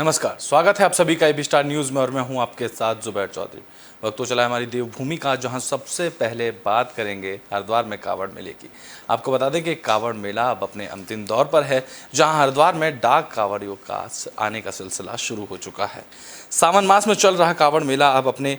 नमस्कार, स्वागत है आप सभी का एबी स्टार न्यूज़ में और मैं हूं आपके साथ जुबैर चौधरी। वक्त तो चला है हमारी देवभूमि का, जहां सबसे पहले बात करेंगे हरिद्वार में कांवड़ मेले की। आपको बता दें कि कांवड़ मेला अब अपने अंतिम दौर पर है, जहां हरिद्वार में डाक कांवड़ियों का आने का सिलसिला शुरू हो चुका है। सावन मास में चल रहा कांवड़ मेला अब अपने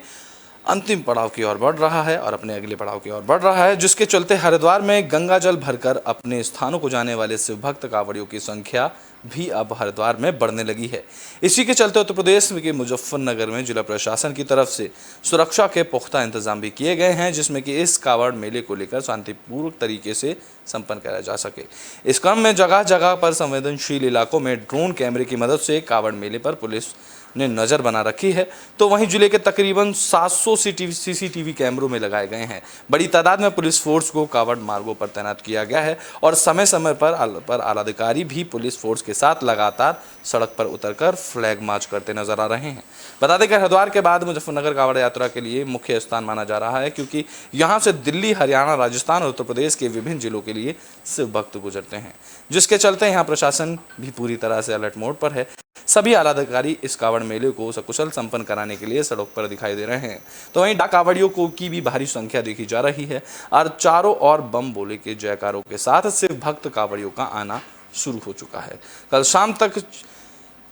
अंतिम पड़ाव की ओर बढ़ रहा है और अपने अगले पड़ाव की ओर बढ़ रहा है, जिसके चलते हरिद्वार में गंगा जल भरकर अपने स्थानों को जाने वाले शिव भक्त कांवड़ियों की संख्या भी अब हरिद्वार में बढ़ने लगी है। इसी के चलते उत्तर प्रदेश के मुजफ्फरनगर में जिला प्रशासन की तरफ से सुरक्षा के पुख्ता इंतजाम भी किए गए हैं, जिसमें कि इस कांवड़ मेले को लेकर शांतिपूर्वक तरीके से संपन्न कराया जा सके। इस क्रम में जगह जगह पर संवेदनशील इलाकों में ड्रोन कैमरे की मदद से कांवड़ मेले पर पुलिस ने नज़र बना रखी है, तो वहीं जिले के तकरीबन 700 सीसीटीवी कैमरों में लगाए गए हैं। बड़ी तादाद में पुलिस फोर्स को कांवड़ मार्गों पर तैनात किया गया है और समय समय पर आलाधिकारी भी पुलिस फोर्स के साथ लगातार सड़क पर उतरकर फ्लैग मार्च करते नजर आ रहे हैं। बता दें कि हरिद्वार के बाद मुजफ्फरनगर कांवड़ यात्रा के लिए मुख्य स्थान माना जा रहा है, क्योंकि यहाँ से दिल्ली, हरियाणा, राजस्थान और उत्तर प्रदेश के विभिन्न जिलों के लिए शिव भक्त गुजरते हैं, जिसके चलते यहाँ प्रशासन भी पूरी तरह से अलर्ट मोड पर है। सभी आलाधिकारी इस कांवड़ मेले को सकुशल संपन्न कराने के लिए सड़क पर दिखाई दे रहे हैं, तो वहीं डाक कांवड़ियों को की भी भारी संख्या देखी जा रही है और चारों ओर बम बोले के जयकारों के साथ शिव भक्त कांवड़ियों का आना शुरू हो चुका है। कल शाम तक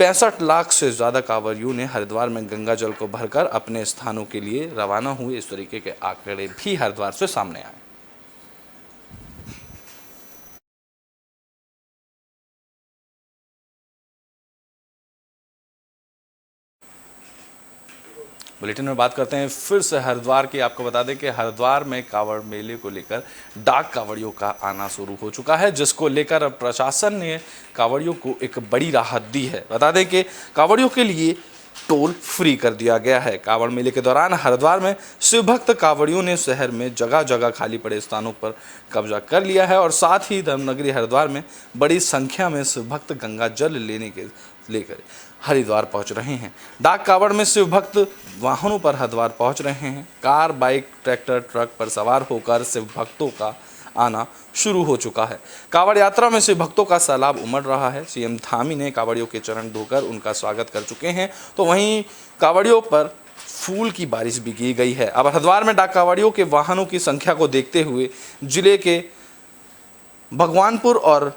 65 लाख से ज़्यादा कांवड़ियों ने हरिद्वार में गंगा जल को भरकर अपने स्थानों के लिए रवाना हुए। इस तरीके के आंकड़े भी हरिद्वार से सामने आए। बुलेटिन में बात करते हैं फिर से हरिद्वार की। आपको बता दें कि हरिद्वार में कांवड़ मेले को लेकर डाक कांवड़ियों का आना शुरू हो चुका है, जिसको लेकर अब प्रशासन ने कांवड़ियों को एक बड़ी राहत दी है। बता दें कि कांवड़ियों के लिए टोल फ्री कर दिया गया है। कांवड़ मेले के दौरान हरिद्वार में शिव भक्त कांवड़ियों ने शहर में जगह जगह खाली पड़े स्थानों पर कब्जा कर लिया है और साथ ही धर्मनगरी हरिद्वार में बड़ी संख्या में शिव भक्त गंगा जल लेकर हरिद्वार पहुंच रहे हैं। डाक कांवड़ में शिव भक्त वाहनों पर हरिद्वार पहुंच रहे हैं। कार, बाइक, ट्रैक्टर, ट्रक पर सवार होकर शिव भक्तों का आना शुरू हो चुका है। कांवड़ यात्रा में शिव भक्तों का सैलाब उमड़ रहा है। सीएम धामी ने कांवड़ियों के चरण धोकर उनका स्वागत कर चुके हैं, तो वहीं कांवड़ियों पर फूल की बारिश भी की गई है। अब हरिद्वार में डाक कांवड़ियों के वाहनों की संख्या को देखते हुए जिले के भगवानपुर और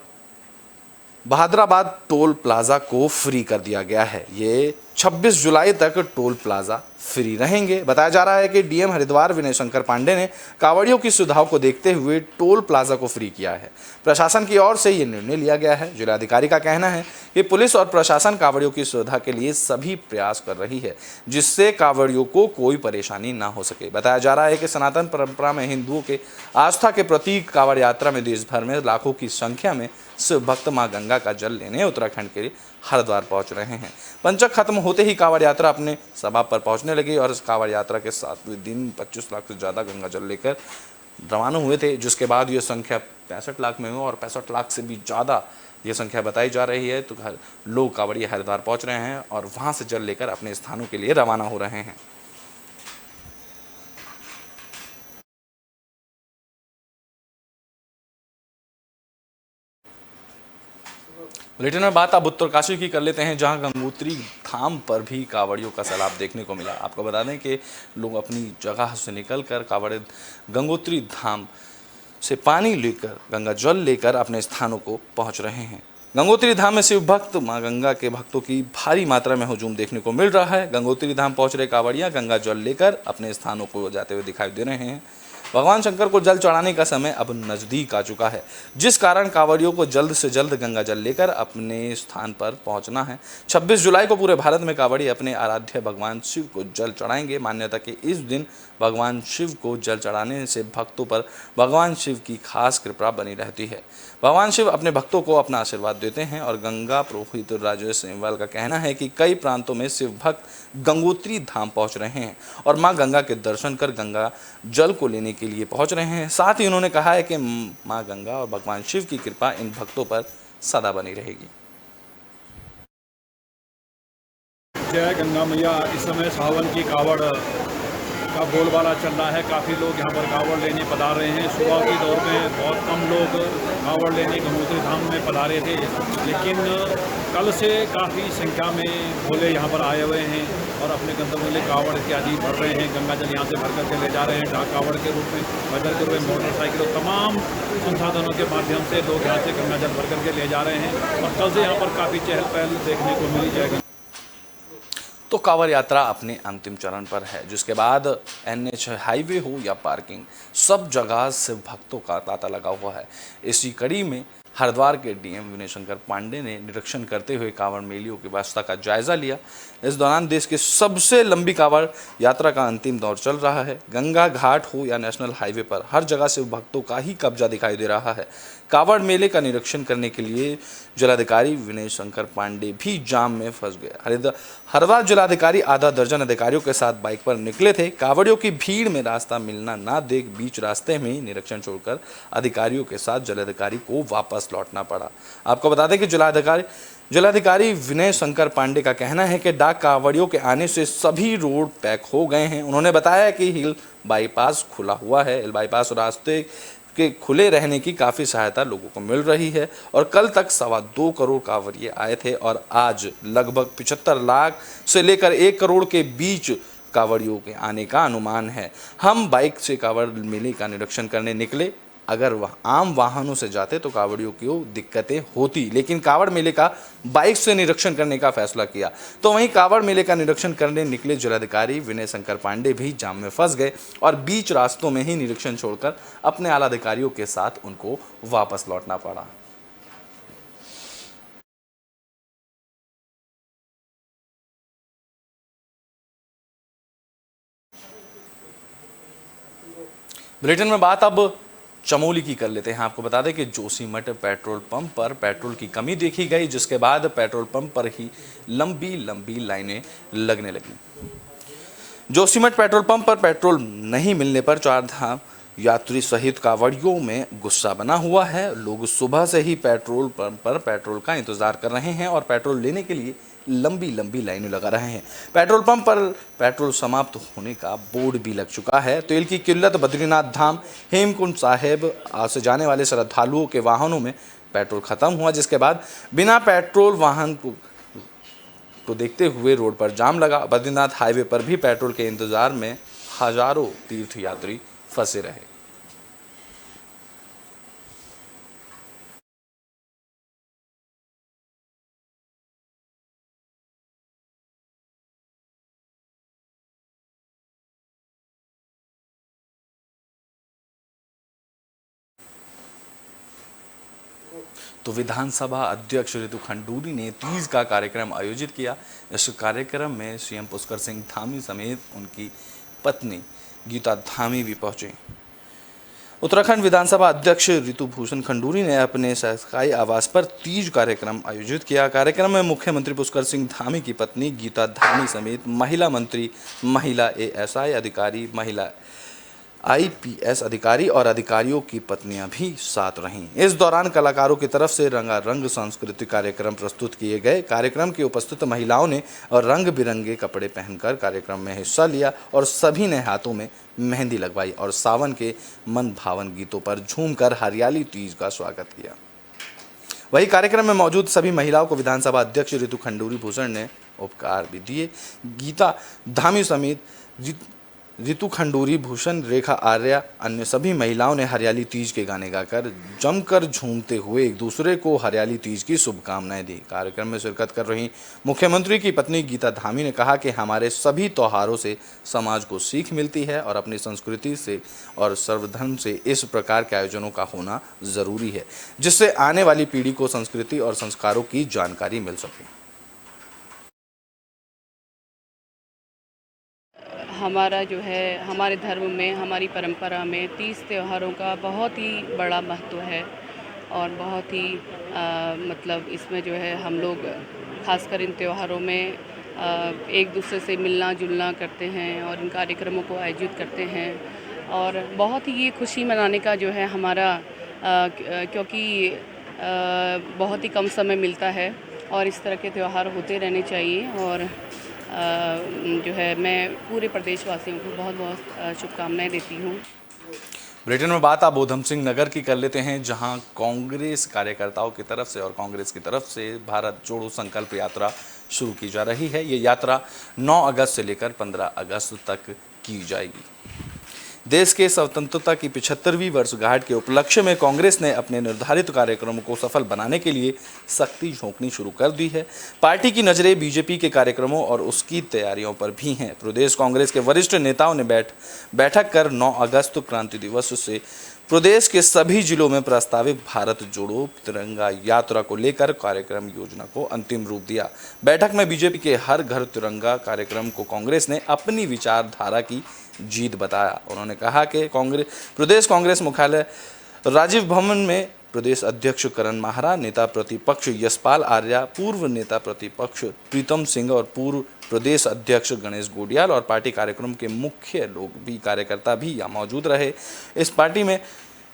बहादुराबाद टोल प्लाजा को फ्री कर दिया गया है। ये 26 जुलाई तक टोल प्लाजा फ्री रहेंगे। बताया जा रहा है कि डीएम हरिद्वार विनय शंकर पांडे ने कांवड़ियों की सुविधाओं को देखते हुए टोल प्लाजा को फ्री किया है। प्रशासन की ओर से ये निर्णय लिया गया है। जिलाधिकारी का कहना है कि पुलिस और प्रशासन कांवड़ियों की सुविधा के लिए सभी प्रयास कर रही है, जिससे कांवड़ियों को कोई परेशानी ना हो सके। बताया जा रहा है कि सनातन परंपरा में हिंदुओं के आस्था के प्रतीक कांवड़ यात्रा में देश भर में लाखों की संख्या में शिव भक्त मां गंगा का जल लेने उत्तराखंड के हरिद्वार पहुंच रहे हैं। पंचक खत्म होते ही कांवड़ यात्रा अपने समाप्त पर पहुंचने लगी और इस कांवड़ यात्रा के 7वें दिन 25 लाख से ज़्यादा गंगा जल लेकर रवाना हुए थे, जिसके बाद ये संख्या 65 लाख में हुई और 65 लाख से भी ज़्यादा ये संख्या बताई जा रही है। तो लोग कांवड़िया हरिद्वार पहुँच रहे हैं और वहाँ से जल लेकर अपने स्थानों के लिए रवाना हो रहे हैं। बुलेटिन में बात अब उत्तरकाशी की कर लेते हैं, जहां गंगोत्री धाम पर भी कांवड़ियों का सैलाब देखने को मिला। आपको बता दें कि लोग अपनी जगह से निकलकर गंगोत्री धाम से पानी लेकर, गंगा जल लेकर अपने स्थानों को पहुंच रहे हैं। गंगोत्री धाम में शिव भक्त मां गंगा के भक्तों की भारी मात्रा में हुजूम देखने को मिल रहा है। गंगोत्री धाम पहुंच रहे कांवड़ियां गंगा जल लेकर अपने स्थानों को जाते हुए दिखाई दे रहे हैं। भगवान शंकर को जल चढ़ाने का समय अब नज़दीक आ चुका है, जिस कारण कांवड़ियों को जल्द से जल्द गंगा जल लेकर अपने स्थान पर पहुंचना है। 26 जुलाई को पूरे भारत में कांवड़ी अपने आराध्य भगवान शिव को जल चढ़ाएंगे। मान्यता कि इस दिन भगवान शिव को जल चढ़ाने से भक्तों पर भगवान शिव की खास कृपा बनी रहती है। भगवान शिव अपने भक्तों को अपना आशीर्वाद देते हैं और गंगा पुरोहित राजेश सेमवाल का कहना है कि कई प्रांतों में शिव भक्त गंगोत्री धाम पहुंच रहे हैं और मां गंगा के दर्शन कर गंगा जल को लेने के लिए पहुंच रहे हैं। साथ ही उन्होंने कहा है कि मां गंगा और भगवान शिव की कृपा इन भक्तों पर सदा बनी रहेगी। जय गंगा मैया। इस समय सावन की कावड़ का बोलबाला चल रहा है। काफ़ी लोग यहाँ पर कांवड़ लेने पधार रहे हैं। सुबह के दौर में बहुत कम लोग कांवड़ लेने गंगोत्री धाम में पधारे थे, लेकिन कल से काफ़ी संख्या में भोले यहाँ पर आए हुए हैं और अपने गंतव्य के लिए कांवड़ इत्यादि भर रहे हैं। गंगा जल यहाँ से भर करके ले जा रहे हैं, डाक कांवड़ के रूप में भर करके हुए मोटरसाइकिल और तमाम संसाधनों के माध्यम से लोग यहाँ से गंगा जल भर करके ले जा रहे हैं और कल से यहाँ पर काफ़ी चहल पहल देखने को मिली जाएगी। तो कांवड़ यात्रा अपने अंतिम चरण पर है, जिसके बाद एनएच हाईवे हो या पार्किंग, सब जगह से भक्तों का तांता लगा हुआ है। इसी कड़ी में हरिद्वार के डीएम विनय शंकर पांडे ने निरीक्षण करते हुए कांवड़ मेलियों की व्यवस्था का जायजा लिया। इस दौरान देश की सबसे लंबी कांवड़ यात्रा का अंतिम दौर चल रहा है। गंगा घाट हो या नेशनल हाईवे पर हर जगह से भक्तों का ही कब्जा दिखाई दे रहा है। कांवड़ मेले का निरीक्षण करने के लिए जिलाधिकारी विनय शंकर पांडे भी जाम में फंस गए। हरिद्वार जिलाधिकारी आधा दर्जन अधिकारियों के साथ बाइक पर निकले थे। कांवड़ियों की भीड़ में रास्ता मिलना ना देख बीच रास्ते में निरीक्षण छोड़कर अधिकारियों के साथ जिलाधिकारी को वापस लौटना पड़ा। आपको बता दें कि जिलाधिकारी विनय शंकर पांडे का कहना है कि डाक कांवड़ियों के आने से सभी रोड पैक हो गए हैं। उन्होंने बताया कि हिल बाईपास खुला हुआ है। हिल बाईपास रास्ते के खुले रहने की काफ़ी सहायता लोगों को मिल रही है और कल तक 2.25 करोड़ कांवड़िए आए थे और आज लगभग 75 लाख से लेकर 1 करोड़ के बीच कांवड़ियों के आने का अनुमान है। हम बाइक से कांवड़ मेले का निरीक्षण करने निकले। अगर वह आम वाहनों से जाते तो कांवड़ियों को दिक्कतें होती, लेकिन कांवड़ मेले का बाइक से निरीक्षण करने का फैसला किया। तो वहीं कांवड़ मेले का निरीक्षण करने निकले जिलाधिकारी विनय शंकर पांडे भी जाम में फंस गए और बीच रास्तों में ही निरीक्षण छोड़कर अपने आला अधिकारियों के साथ उनको वापस लौटना पड़ा। बुलेटिन में बात अब चमोली की कर लेते हैं। आपको बता दें कि जोशीमठ पेट्रोल पंप पर पेट्रोल की कमी देखी गई, जिसके बाद पेट्रोल पंप पर ही लंबी लंबी लाइनें लगने लगी। जोशीमठ पेट्रोल पंप पर पेट्रोल नहीं मिलने पर चारधाम यात्री सहित कांवड़ियों में गुस्सा बना हुआ है। लोग सुबह से ही पेट्रोल पंप पर पेट्रोल का इंतजार कर रहे हैं और पेट्रोल लेने के लिए लंबी लंबी लाइनें लगा रहे हैं। पेट्रोल पंप पर पेट्रोल समाप्त होने का बोर्ड भी लग चुका है। तेल की किल्लत, बद्रीनाथ धाम, हेमकुंड साहिब से जाने वाले श्रद्धालुओं के वाहनों में पेट्रोल खत्म हुआ, जिसके बाद बिना पेट्रोल वाहन को देखते हुए रोड पर जाम लगा। बद्रीनाथ हाईवे पर भी पेट्रोल के इंतजार में हजारों तीर्थयात्री फंसे रहे। तो विधानसभा अध्यक्ष रितु खंडूरी ने तीज का कार्यक्रम आयोजित किया। इस कार्यक्रम में सीएम पुष्कर सिंह धामी समेत उनकी पत्नी गीता धामी भी पहुंचे। उत्तराखंड विधानसभा अध्यक्ष रितु भूषण खंडूरी ने अपने सरकारी आवास पर तीज कार्यक्रम आयोजित किया। कार्यक्रम में मुख्यमंत्री पुष्कर सिंह धामी की पत्नी गीता धामी समेत महिला मंत्री, महिला एएसआई अधिकारी, महिला आईपीएस अधिकारी और अधिकारियों की पत्नियां भी साथ रहीं। इस दौरान कलाकारों की तरफ से रंगारंग सांस्कृतिक कार्यक्रम प्रस्तुत किए गए। कार्यक्रम की उपस्थित महिलाओं ने रंग बिरंगे कपड़े पहनकर कार्यक्रम में हिस्सा लिया और सभी ने हाथों में मेहंदी लगवाई और सावन के मन भावन गीतों पर झूमकर हरियाली तीज का स्वागत किया। वही कार्यक्रम में मौजूद सभी महिलाओं को विधानसभा अध्यक्ष रितु खंडूरी भूषण ने उपहार भी दिए। गीता धामी समेत रितु खंडूरी भूषण, रेखा आर्या, अन्य सभी महिलाओं ने हरियाली तीज के गाने गाकर जमकर झूमते हुए एक दूसरे को हरियाली तीज की शुभकामनाएं दी। कार्यक्रम में शिरकत कर रही मुख्यमंत्री की पत्नी गीता धामी ने कहा कि हमारे सभी त्योहारों से समाज को सीख मिलती है और अपनी संस्कृति से और सर्वधर्म से इस प्रकार के आयोजनों का होना जरूरी है, जिससे आने वाली पीढ़ी को संस्कृति और संस्कारों की जानकारी मिल सके। हमारा जो है हमारे धर्म में, हमारी परंपरा में तीज त्योहारों का बहुत ही बड़ा महत्व है और बहुत ही मतलब इसमें जो है हम लोग खासकर इन त्योहारों में एक दूसरे से मिलना जुलना करते हैं और इन कार्यक्रमों को आयोजित करते हैं और बहुत ही ये खुशी मनाने का जो है हमारा क्योंकि बहुत ही कम समय मिलता है और इस तरह के त्यौहार होते रहने चाहिए और जो है मैं पूरे प्रदेशवासियों को बहुत बहुत शुभकामनाएं देती हूँ। ब्रिटेन में बात आप ऊधम सिंह नगर की कर लेते हैं, जहां कांग्रेस कार्यकर्ताओं की तरफ से और कांग्रेस की तरफ से भारत जोड़ो संकल्प यात्रा शुरू की जा रही है। ये यात्रा 9 अगस्त से लेकर 15 अगस्त तक की जाएगी। देश के स्वतंत्रता की 75वीं वर्षगांठ के उपलक्ष्य में कांग्रेस ने अपने निर्धारित कार्यक्रमों को सफल बनाने के लिए सख्ती झोंकनी शुरू कर दी है। पार्टी की नजरें बीजेपी के कार्यक्रमों और उसकी तैयारियों पर भी हैं। प्रदेश कांग्रेस के वरिष्ठ नेताओं ने बैठक कर 9 अगस्त क्रांति दिवस से प्रदेश के सभी जिलों में प्रस्तावित भारत जोड़ो तिरंगा यात्रा को लेकर कार्यक्रम योजना को अंतिम रूप दिया। बैठक में बीजेपी के हर घर तिरंगा कार्यक्रम को कांग्रेस ने अपनी विचारधारा की जीत बताया। उन्होंने कहा कि प्रदेश कांग्रेस मुख्यालय राजीव भवन में प्रदेश अध्यक्ष करण माहरा, नेता प्रतिपक्ष यशपाल आर्या, पूर्व नेता प्रतिपक्ष प्रीतम सिंह और पूर्व प्रदेश अध्यक्ष गणेश गोडियाल और पार्टी कार्यक्रम के मुख्य लोग भी कार्यकर्ता भी यहाँ मौजूद रहे। इस पार्टी में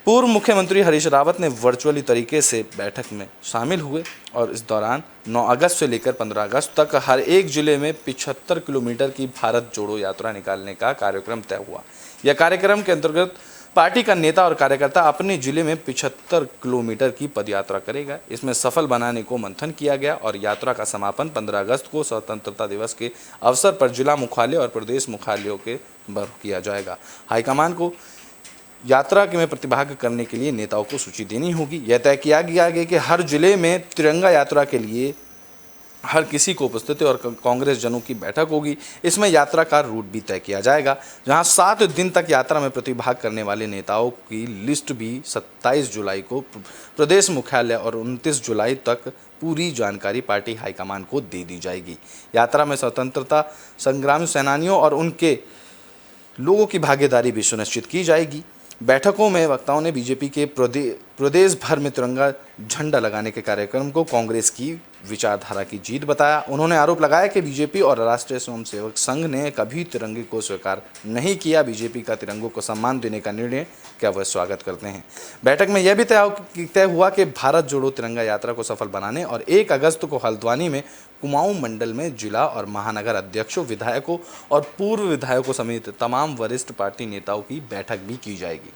पूर्व मुख्यमंत्री हरीश रावत ने वर्चुअली तरीके से बैठक में शामिल हुए और इस दौरान 9 अगस्त से लेकर 15 अगस्त तक हर एक जिले में 75 किलोमीटर की भारत जोड़ो यात्रा निकालने का कार्यक्रम तय हुआ। यह कार्यक्रम के अंतर्गत पार्टी का नेता और कार्यकर्ता अपने जिले में 75 किलोमीटर की पदयात्रा करेगा। इसमें सफल बनाने को मंथन किया गया और यात्रा का समापन 15 अगस्त को स्वतंत्रता दिवस के अवसर पर जिला मुख्यालय और प्रदेश मुख्यालयों के पर किया जाएगा। हाईकमान को यात्रा में प्रतिभाग करने के लिए नेताओं को सूची देनी होगी। यह तय किया गया है कि हर जिले में तिरंगा यात्रा के लिए हर किसी को उपस्थिति और कांग्रेस जनों की बैठक होगी। इसमें यात्रा का रूट भी तय किया जाएगा, जहां 7 दिन तक यात्रा में प्रतिभाग करने वाले नेताओं की लिस्ट भी 27 जुलाई को प्रदेश मुख्यालय और 29 जुलाई तक पूरी जानकारी पार्टी हाईकमान को दे दी जाएगी। यात्रा में स्वतंत्रता संग्राम सेनानियों और उनके लोगों की भागीदारी भी सुनिश्चित की जाएगी। बैठकों में वक्ताओं ने बीजेपी के प्रदेश भर में तिरंगा झंडा लगाने के कार्यक्रम को कांग्रेस की विचारधारा की जीत बताया। उन्होंने आरोप लगाया कि बीजेपी और राष्ट्रीय स्वयंसेवक संघ ने कभी तिरंगे को स्वीकार नहीं किया। बीजेपी का तिरंगों को सम्मान देने का निर्णय क्या वह स्वागत करते हैं। बैठक में यह भी तय हुआ कि भारत जोड़ो तिरंगा यात्रा को सफल बनाने और 1 अगस्त को हल्द्वानी में कुमाऊं मंडल में जिला और महानगर अध्यक्षों, विधायकों और पूर्व विधायकों समेत तमाम वरिष्ठ पार्टी नेताओं की बैठक भी की जाएगी।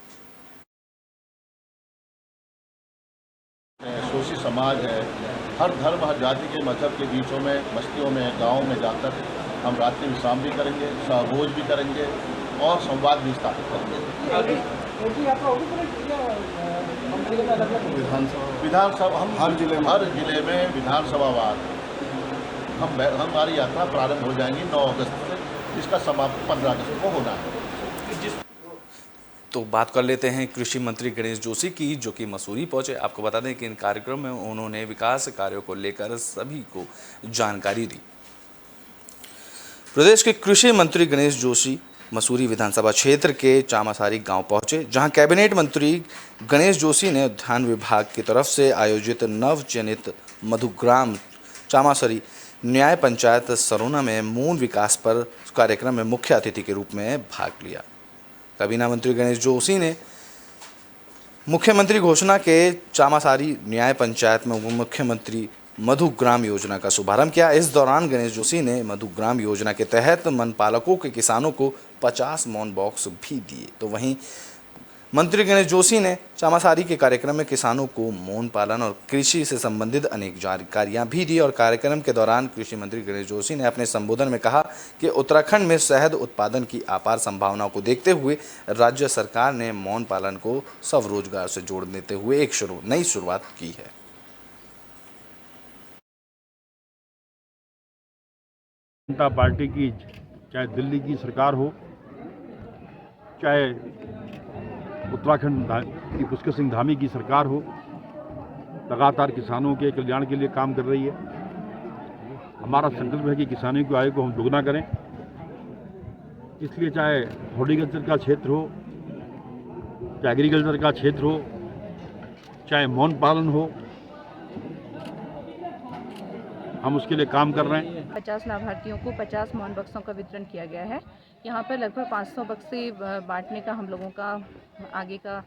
शोषित समाज है, हर धर्म हर जाति के मजहब के बीचों में बस्तियों में गाँव में जाकर हम रात्रि विश्राम भी करेंगे, सहभोज भी करेंगे और संवाद भी स्थापित करेंगे। विधानसभा हम हर जिले में विधानसभावार हमारी यात्रा प्रारंभ हो जाएंगी 9 अगस्त से, जिसका समापन 15 अगस्त को होना है। तो बात कर लेते हैं कृषि मंत्री गणेश जोशी की, जो कि मसूरी पहुंचे। आपको बता दें कि इन कार्यक्रम में उन्होंने विकास कार्यों को लेकर सभी को जानकारी दी। प्रदेश के कृषि मंत्री गणेश जोशी मसूरी विधानसभा क्षेत्र के चामासारी गांव पहुंचे, जहां कैबिनेट मंत्री गणेश जोशी ने उद्यान विभाग की तरफ से आयोजित नवचयनित मधुग्राम चामासारी न्याय पंचायत सरोना में मूल विकास पर कार्यक्रम में मुख्य अतिथि के रूप में भाग लिया। काबीना मंत्री गणेश जोशी ने मुख्यमंत्री घोषणा के चामासारी न्याय पंचायत में मुख्यमंत्री मधुग्राम योजना का शुभारंभ किया। इस दौरान गणेश जोशी ने मधुग्राम योजना के तहत वन पालकों के किसानों को 50 मौन बॉक्स भी दिए। तो वहीं मंत्री गणेश जोशी ने चामासारी के कार्यक्रम में किसानों को मौन पालन और कृषि से संबंधित अनेक जानकारियां भी दी। और कार्यक्रम के दौरान कृषि मंत्री गणेश जोशी ने अपने संबोधन में कहा कि उत्तराखंड में शहद उत्पादन की अपार संभावनाओं को देखते हुए राज्य सरकार ने मौन पालन को स्वरोजगार से जोड़ देते हुए एक नई शुरुआत की है। जनता पार्टी की चाहे दिल्ली की सरकार हो, चाहे उत्तराखंड की पुष्कर सिंह धामी की सरकार हो, लगातार किसानों के कल्याण के लिए काम कर रही है। हमारा संकल्प है कि किसानों की आय को हम दोगुना करें। इसलिए चाहे हॉर्टिकल्चर का क्षेत्र हो, चाहे एग्रीकल्चर का क्षेत्र हो, चाहे मौन पालन हो, हम उसके लिए काम कर रहे हैं। 50 लाभार्थियों को 50 मौन बक्सों का वितरण किया गया है। यहाँ पर लगभग 500 बक्से बांटने का हम लोगों का आगे का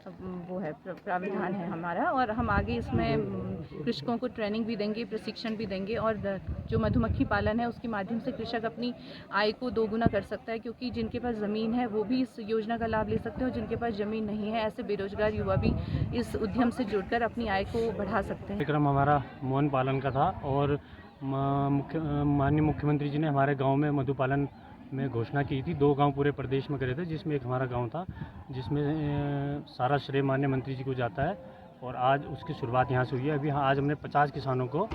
वो है प्राविधान है हमारा, और हम आगे इसमें कृषकों को ट्रेनिंग भी देंगे, प्रशिक्षण भी देंगे, और जो मधुमक्खी पालन है उसके माध्यम से कृषक अपनी आय को दोगुना कर सकता है, क्योंकि जिनके पास ज़मीन है वो भी इस योजना का लाभ ले सकते हैं और जिनके पास ज़मीन नहीं है ऐसे बेरोजगार युवा भी इस उद्यम से जुड़कर अपनी आय को बढ़ा सकते हैं। कार्यक्रम हमारा मोहन पालन का था और माननीय मुख्यमंत्री जी ने हमारे गांव में मधुपालन में घोषणा की थी। 2 गांव पूरे प्रदेश में करे थे, जिसमें एक हमारा गांव था, जिसमें सारा श्रेय माननीय मंत्री जी को जाता है और आज उसकी शुरुआत यहाँ से हुई है। अभी आज हमने 50 किसानों को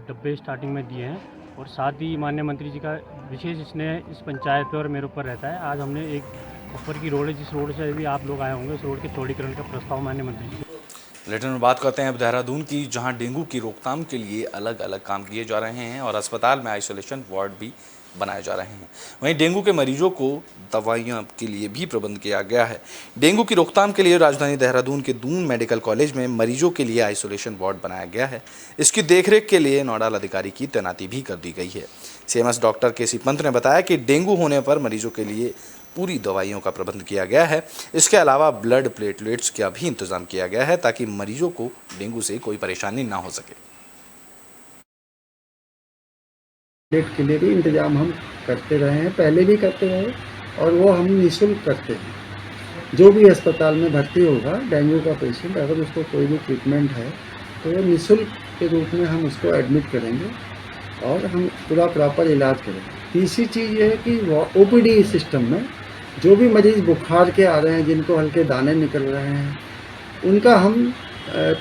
डब्बे स्टार्टिंग में दिए हैं और साथ ही माननीय मंत्री जी का विशेष स्नेह इस पंचायत पर और मेरे ऊपर रहता है। आज हमने एक ऊपर की रोड है, जिस रोड से अभी आप लोग आए होंगे, उस रोड के चौड़ीकरण का प्रस्ताव माननीय मंत्री जी। बुलेटिन में बात करते हैं अब देहरादून की, जहां डेंगू की रोकथाम के लिए अलग अलग काम किए जा रहे हैं और अस्पताल में आइसोलेशन वार्ड भी बनाए जा रहे हैं। वहीं डेंगू के मरीजों को दवाइयां के लिए भी प्रबंध किया गया है। डेंगू की रोकथाम के लिए राजधानी देहरादून के दून मेडिकल कॉलेज में मरीजों के लिए आइसोलेशन वार्ड बनाया गया है। इसकी देखरेख के लिए नोडल अधिकारी की तैनाती भी कर दी गई है। सीएमएस डॉक्टर केसी पंत ने बताया कि डेंगू होने पर मरीजों के लिए पूरी दवाइयों का प्रबंध किया गया है। इसके अलावा ब्लड प्लेटलेट्स का भी इंतजाम किया गया है ताकि मरीजों को डेंगू से कोई परेशानी ना हो सके। प्लेट के लिए भी इंतजाम हम करते रहे हैं, पहले भी करते रहे और वो हम निःशुल्क करते हैं। जो भी अस्पताल में भर्ती होगा डेंगू का पेशेंट, अगर उसको कोई भी ट्रीटमेंट है तो वो निःशुल्क के रूप में हम उसको एडमिट करेंगे और हम पूरा प्रॉपर इलाज करेंगे। तीसरी चीज़ ये है कि ओपीडी सिस्टम में जो भी मरीज़ बुखार के आ रहे हैं, जिनको हल्के दाने निकल रहे हैं, उनका हम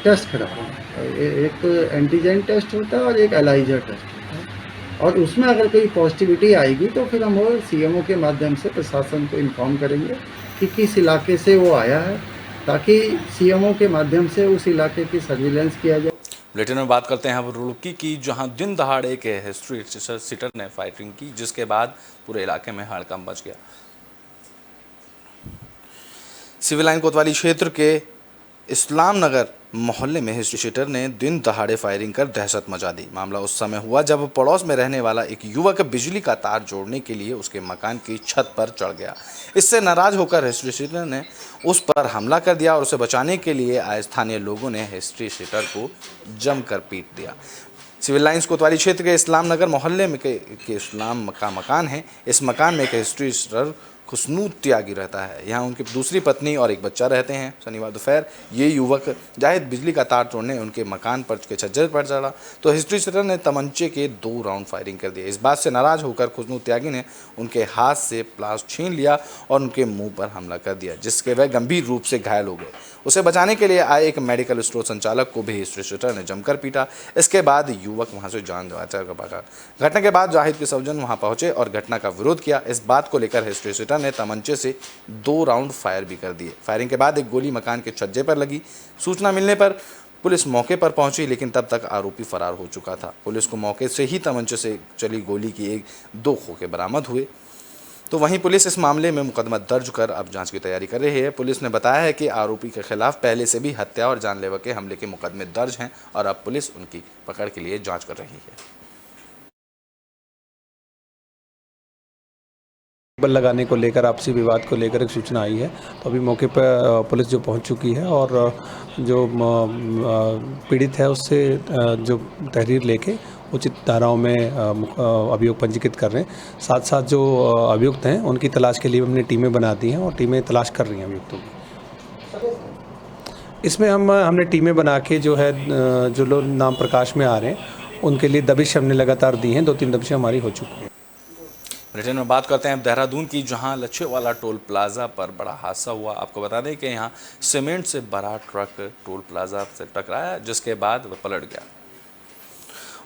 टेस्ट कराते हैं। एक एंटीजन टेस्ट होता है और एक एलाइजर टेस्ट होता है, और उसमें अगर कोई पॉजिटिविटी आएगी तो फिर हम वो सीएमओ के माध्यम से प्रशासन को इन्फॉर्म करेंगे कि किस इलाके से वो आया है, ताकि सीएमओ के माध्यम से उस इलाके की सर्विलेंस किया जाए। बुलेटिन में बात करते हैं अब रुड़की की, जहां दिन दहाड़े के हिस्ट्री सीटर ने फायरिंग की, जिसके बाद पूरे इलाके में हड़कंप मच गया। सिविल लाइन कोतवाली क्षेत्र के इस्लाम नगर मोहल्ले में हिस्ट्री शीटर ने दिन दहाड़े फायरिंग कर दहशत मचा दी। मामला उस समय हुआ जब पड़ोस में रहने वाला एक युवक बिजली का तार जोड़ने के लिए उसके मकान की छत पर चढ़ गया। इससे नाराज होकर हिस्ट्री शीटर ने उस पर हमला कर दिया और उसे बचाने के लिए आए स्थानीय लोगों ने हिस्ट्री शीटर को जमकर पीट दिया। सिविल लाइन्स कोतवाली क्षेत्र के इस्लाम नगर मोहल्ले में के इस्लाम का मकान है। इस मकान में एक हिस्ट्री शीटर खुशनूद त्यागी रहता है। यहाँ उनकी दूसरी पत्नी और एक बच्चा रहते हैं। शनिवार दोपहर ये युवक जाहिद बिजली का तार तोड़ने उनके मकान पर के छज्जे पर चढ़ा तो हिस्ट्री शीटर ने तमंचे के 2 राउंड फायरिंग कर दिए। इस बात से नाराज होकर खुशनूद त्यागी ने उनके हाथ से प्लास छीन लिया और उनके मुंह पर हमला कर दिया, जिसके वह गंभीर रूप से घायल हो गए। उसे बचाने के लिए आए एक मेडिकल स्टोर संचालक को भी हिस्ट्री शीटर ने जमकर पीटा। इसके बाद युवक वहां से जान गंवाकर भागा। घटना के बाद जाहिद के स्वजन वहां पहुंचे और घटना का विरोध किया। इस बात को लेकर हिस्ट्री शीटर ने तमंचे से 2 राउंड फायर भी कर दिए। फायरिंग के बाद एक गोली मकान के छज्जे पर लगी। सूचना मिलने पर पुलिस मौके पर पहुंची, लेकिन तब तक आरोपी फरार हो चुका था। पुलिस को मौके से ही तमंचे से चली गोली की 2 खोखे बरामद हुए। तो वहीं पुलिस इस मामले में मुकदमा दर्ज कर अब जांच की तैयारी कर रही है। पुलिस ने बताया है कि आरोपी के खिलाफ पहले से भी हत्या और जानलेवा के हमले के मुकदमे दर्ज हैं और अब पुलिस उनकी पकड़ के लिए जांच कर रही है। बल लगाने को लेकर आपसी विवाद को लेकर एक सूचना आई है, तो अभी मौके पर पुलिस जो पहुंच चुकी है और जो पीड़ित है उससे जो तहरीर लेके उचित धाराओं में अभियोग पंजीकृत कर रहे हैं। साथ साथ जो अभियुक्त हैं उनकी तलाश के लिए हमने टीमें बना दी हैं और टीमें तलाश कर रही हैं अभियुक्तों की। इसमें हमने टीमें बना के जो है जो लोग नाम प्रकाश में आ रहे हैं उनके लिए दबिश हमने लगातार दी हैं। 2-3 दबिशें हमारी हो चुकी हैं। ब्रिटेन में बात करते हैं देहरादून की, जहां लच्छेवाला टोल प्लाजा पर बड़ा हादसा हुआ। आपको बता दें कि यहां सीमेंट से भरा ट्रक टोल प्लाजा से टकराया, जिसके बाद वह पलट गया।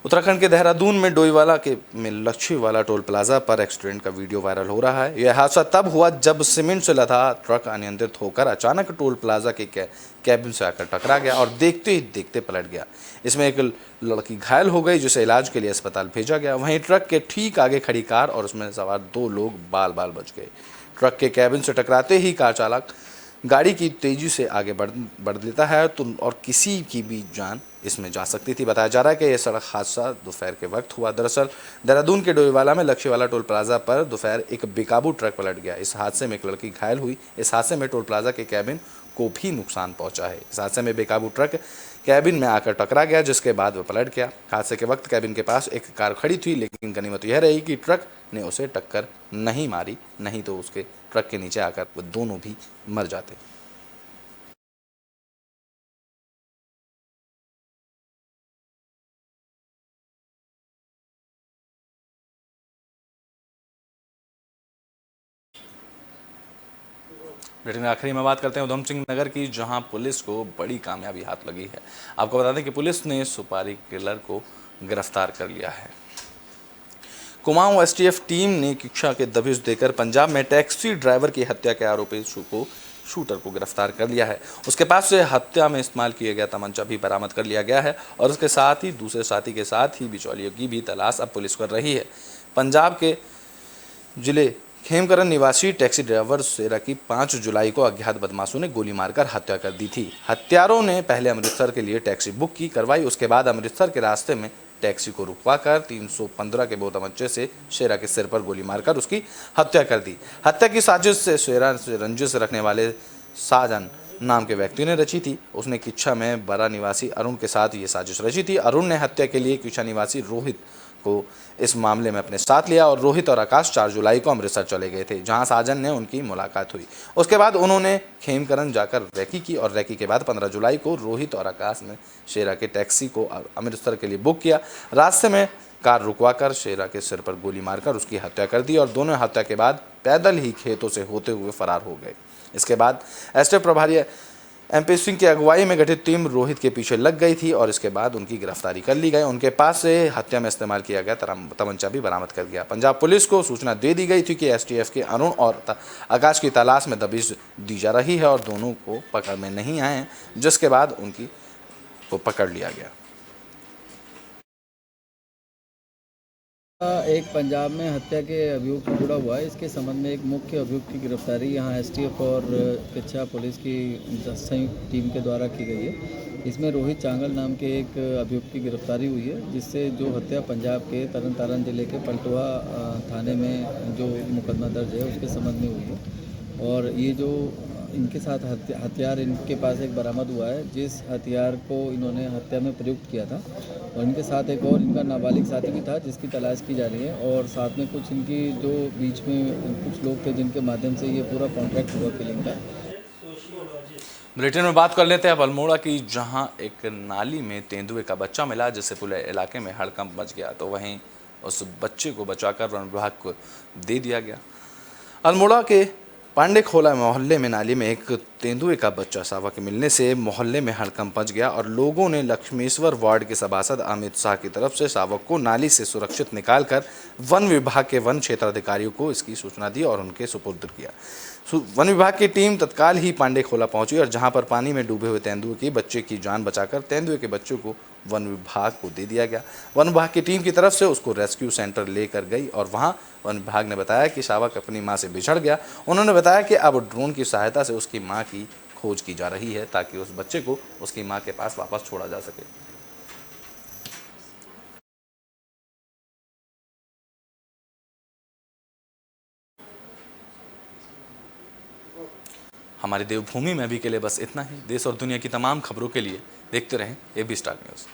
उत्तराखंड के देहरादून में डोईवाला में लच्छेवाला टोल प्लाजा पर एक्सीडेंट का वीडियो वायरल हो रहा है। यह हादसा तब हुआ जब सीमेंट से लदा ट्रक अनियंत्रित होकर अचानक टोल प्लाजा के कैबिन से आकर टकरा गया और देखते ही देखते पलट गया। इसमें एक लड़की घायल हो गई, जिसे इलाज के लिए अस्पताल भेजा गया। वहीं ट्रक के ठीक आगे खड़ी कार और उसमें सवार 2 लोग बाल बाल बच गए। ट्रक के कैबिन से टकराते ही कार चालक गाड़ी की तेजी से आगे बढ़ लेता है और किसी की भी जान इसमें जा सकती थी। बताया जा रहा है कि यह सड़क हादसा दोपहर के वक्त हुआ। दरअसल देहरादून के डोईवाला में लच्छेवाला टोल प्लाजा पर दोपहर एक बेकाबू ट्रक पलट गया। इस हादसे में एक लड़की घायल हुई। इस हादसे में टोल प्लाजा के कैबिन को भी नुकसान पहुंचा है। इस हादसे में बेकाबू ट्रक कैबिन में आकर टकरा गया, जिसके बाद वह पलट गया। हादसे के वक्त कैबिन के पास एक कार खड़ी थी, लेकिन गनीमत यह रही कि ट्रक ने उसे टक्कर नहीं मारी, नहीं तो उसके ट्रक के नीचे आकर वो दोनों भी मर जाते। बुलेटिन में आखिरी में बात करते हैं उधम सिंह नगर की, जहां पुलिस को बड़ी कामयाबी हाथ लगी है। आपको बता दें कि पुलिस ने सुपारी किलर को गिरफ्तार कर लिया है। कुमाऊं एसटीएफ टीम ने शिक्षा के दबिश देकर पंजाब में टैक्सी ड्राइवर की हत्या के आरोपी शूटर को गिरफ्तार कर लिया है। उसके पास से हत्या में इस्तेमाल किया गया तमंचा भी बरामद कर लिया गया है और उसके साथ ही दूसरे साथी के साथ ही बिचौलियों की भी तलाश अब पुलिस कर रही है। पंजाब के जिले खेमकरन निवासी टैक्सी ड्राइवर शेरा की 5 जुलाई को अज्ञात बदमाशों ने गोली मारकर हत्या कर दी थी। हत्यारों ने पहले अमृतसर के लिए टैक्सी बुक करवाई, उसके बाद अमृतसर के रास्ते में टैक्सी को रुकवाकर 315 के बोतमच्चे से शेरा के सिर पर गोली मारकर उसकी हत्या कर दी। हत्या की साजिश से शेरा से रंजिश रखने वाले साजन नाम के व्यक्ति ने रची थी। उसने किच्छा में बरा निवासी अरुण के साथ ये साजिश रची थी। अरुण ने हत्या के लिए किच्छा निवासी रोहित को इस मामले में अपने साथ लिया और रोहित और आकाश 4 जुलाई को अमृतसर चले गए थे, जहां साजन ने उनकी मुलाकात हुई। उसके बाद उन्होंने खेमकरन जाकर रैकी की और रैकी के बाद 15 जुलाई को रोहित और आकाश ने शेरा के टैक्सी को अमृतसर के लिए बुक किया। रास्ते में कार रुकवाकर शेरा के सिर पर गोली मारकर उसकी हत्या कर दी और दोनों हत्या के बाद पैदल ही खेतों से होते हुए फरार हो गए। इसके बाद एसटीएफ प्रभारी एमपी सिंह की अगुवाई में गठित टीम रोहित के पीछे लग गई थी और इसके बाद उनकी गिरफ्तारी कर ली गई। उनके पास से हत्या में इस्तेमाल किया गया तमंचा भी बरामद कर गया। पंजाब पुलिस को सूचना दे दी गई थी कि एसटीएफ के अरुण और आकाश की तलाश में दबिश दी जा रही है और दोनों को पकड़ में नहीं आए, जिसके बाद उनकी को पकड़ लिया गया। एक पंजाब में हत्या के अभियोग से जुड़ा हुआ है। इसके संबंध में एक मुख्य अभियुक्त की गिरफ्तारी यहाँ एसटीएफ और किच्छा पुलिस की संयुक्त टीम के द्वारा की गई है। इसमें रोहित चांगल नाम के एक अभियुक्त की गिरफ्तारी हुई है, जिससे जो हत्या पंजाब के तरन तारण जिले के पलटुआ थाने में जो मुकदमा दर्ज है उसके संबंध में हुई है। और ये जो इनके साथ हथियार इनके पास एक बरामद हुआ है, जिस हथियार को इन्होंने हत्या में प्रयुक्त किया था, और इनके साथ एक और इनका नाबालिग साथी भी था जिसकी तलाश की जा रही है। और साथ में कुछ इनकी जो बीच में कुछ लोग थे जिनके माध्यम से ये पूरा कॉन्ट्रैक्ट हुआ किलिंग का। बुलेटिन में बात कर लेते हैं अल्मोड़ा की, जहां एक नाली में तेंदुए का बच्चा मिला, जिससे पूरे इलाके में हड़कंप मच गया। तो वहीं उस बच्चे को बचाकर वन विभाग को दे दिया गया। अल्मोड़ा के पांडेखोला मोहल्ले में नाली में एक तेंदुए का बच्चा शावक मिलने से मोहल्ले में हड़कंप मच गया और लोगों ने लक्ष्मेश्वर वार्ड के सभासद अमित शाह की तरफ से शावक को नाली से सुरक्षित निकालकर वन विभाग के वन क्षेत्राधिकारियों को इसकी सूचना दी और उनके सुपुर्द किया। वन विभाग की टीम तत्काल ही पांडेखोला पहुंची और जहां पर पानी में डूबे हुए तेंदुए के बच्चे की जान बचाकर तेंदुए के बच्चों को वन विभाग को दे दिया गया। वन विभाग की टीम की तरफ से उसको रेस्क्यू सेंटर लेकर गई और वहां वन विभाग ने बताया कि शावक अपनी मां से बिछड़ गया। उन्होंने बताया कि अब ड्रोन की सहायता से उसकी मां की खोज की जा रही है, ताकि उस बच्चे को उसकी मां के पास वापस छोड़ा जा सके। हमारी देवभूमि में अभी के लिए बस इतना ही। देश और दुनिया की तमाम खबरों के लिए देखते रहें एबी स्टार न्यूज़।